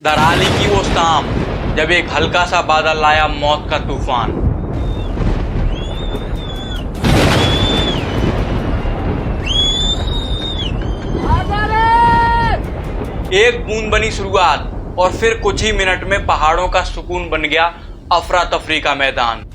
दराली की वो शाम जब एक हल्का सा बादल लाया मौत का तूफान। एक बूंद बनी शुरुआत और फिर कुछ ही मिनट में पहाड़ों का सुकून बन गया अफरा तफरी का मैदान।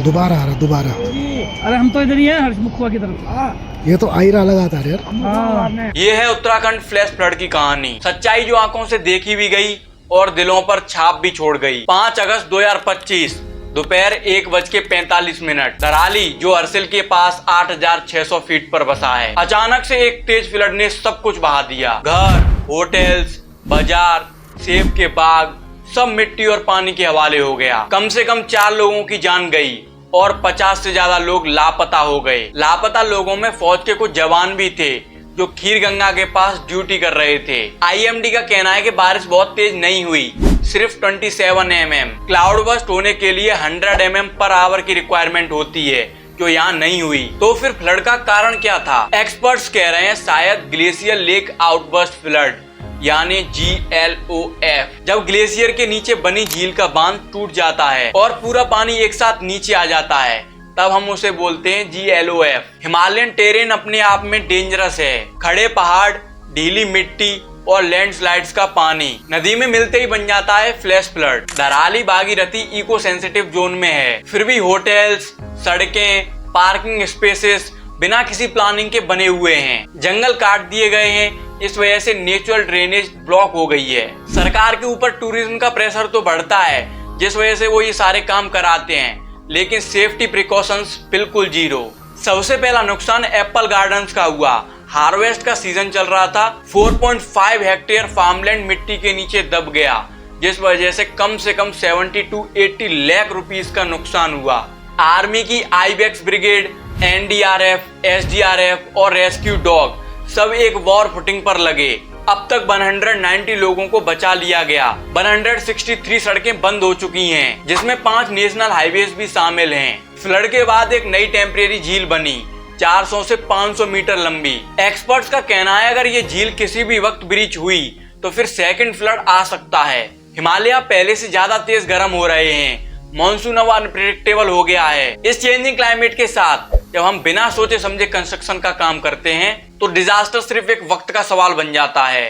दोबारा आ रहा दोबारा। अरे हम तो इधर ही हैं हर्षमुखवा की तरफ। ये तो आ ही रहा लगातार यार। ये है उत्तराखंड फ्लैश फ्लड की कहानी, सच्चाई जो आंखों से देखी भी गई और दिलों पर छाप भी छोड़ गई। 5 अगस्त 2025 दोपहर 1:45। दराली जो अरसिल के पास 8,600 फीट पर बसा है, अचानक से एक तेज फ्लड ने सब कुछ बहा दिया। घर, होटल्स, बाजार, सेब के बाग सब मिट्टी और पानी के हवाले हो गया। कम से कम 4 लोगों की जान गई और 50 से ज्यादा लोग लापता हो गए। लापता लोगों में फौज के कुछ जवान भी थे जो खीर गंगा के पास ड्यूटी कर रहे थे। IMD का कहना है कि बारिश बहुत तेज नहीं हुई, सिर्फ 27 mm। क्लाउड बस्ट होने के लिए 100 mm पर आवर की रिक्वायरमेंट होती है, जो यहाँ नहीं हुई। तो फिर फ्लड का कारण क्या था? एक्सपर्ट्स कह रहे हैं शायद ग्लेशियर लेक आउटबर्स्ट फ्लड यानी GLOF। जब ग्लेशियर के नीचे बनी झील का बांध टूट जाता है और पूरा पानी एक साथ नीचे आ जाता है, तब हम उसे बोलते हैं GLOF। हिमालयन टेरेन अपने आप में डेंजरस है। खड़े पहाड़, ढीली मिट्टी और लैंडस्लाइड्स का पानी नदी में मिलते ही बन जाता है flash flood. Dharali Bhagirathi eco sensitive zone में है, फिर भी होटल्स, सड़कें, पार्किंग स्पेसेस बिना किसी प्लानिंग के बने हुए हैं। जंगल काट दिए गए हैं, इस वजह से नेचुरल ड्रेनेज ब्लॉक हो गई है। सरकार के ऊपर टूरिज्म का प्रेशर तो बढ़ता है, जिस वजह से वो ये सारे काम कराते हैं, लेकिन सेफ्टी प्रिकॉशंस बिल्कुल जीरो। सबसे पहला नुकसान एप्पल गार्डन्स का हुआ। हार्वेस्ट का सीजन चल रहा था, 4.5 हेक्टेयर फार्मलैंड मिट्टी के नीचे दब गया, जिस वजह से कम 70 to 80 लाख रुपीस का नुकसान हुआ। आर्मी की आईबेक्स ब्रिगेड, NDRF, SDRF और रेस्क्यू डॉग सब एक वॉर फुटिंग पर लगे। अब तक 190 लोगों को बचा लिया गया। 163 सड़कें बंद हो चुकी हैं, जिसमें 5 नेशनल हाईवेज भी शामिल हैं। फ्लड के बाद एक नई टेम्परेरी झील बनी, 400 से 500 मीटर लंबी। एक्सपर्ट्स का कहना है अगर ये झील किसी भी वक्त ब्रीच हुई तो फिर सेकंड फ्लड आ सकता है। हिमालय पहले से ज्यादा तेज गर्म हो रहे हैं, मॉनसून अब अनप्रेडिक्टेबल हो गया है। इस चेंजिंग क्लाइमेट के साथ जब हम बिना सोचे समझे कंस्ट्रक्शन का काम करते हैं तो डिजास्टर सिर्फ एक वक्त का सवाल बन जाता है।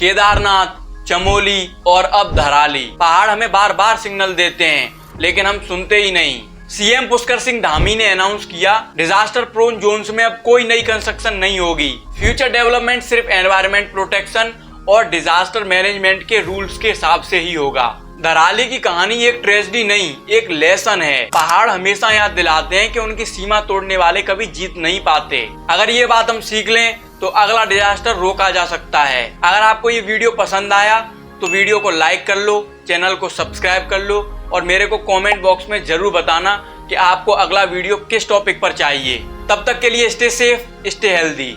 केदारनाथ, चमोली और अब धराली पहाड़ हमें बार बार सिग्नल देते हैं, लेकिन हम सुनते ही नहीं। CM पुष्कर सिंह धामी ने अनाउंस किया डिजास्टर प्रोन जोन्स में अब कोई नई कंस्ट्रक्शन नहीं होगी। फ्यूचर डेवलपमेंट सिर्फ एनवायरमेंट प्रोटेक्शन और डिजास्टर मैनेजमेंट के रूल्स के हिसाब से ही होगा। दराली की कहानी एक ट्रेजेडी नहीं, एक लेसन है। पहाड़ हमेशा याद दिलाते हैं कि उनकी सीमा तोड़ने वाले कभी जीत नहीं पाते। अगर ये बात हम सीख लें तो अगला डिजास्टर रोका जा सकता है। अगर आपको ये वीडियो पसंद आया तो वीडियो को लाइक कर लो, चैनल को सब्सक्राइब कर लो और मेरे को कमेंट बॉक्स में जरूर बताना कि आपको अगला वीडियो किस टॉपिक पर चाहिए। तब तक के लिए स्टे सेफ, स्टे हेल्दी।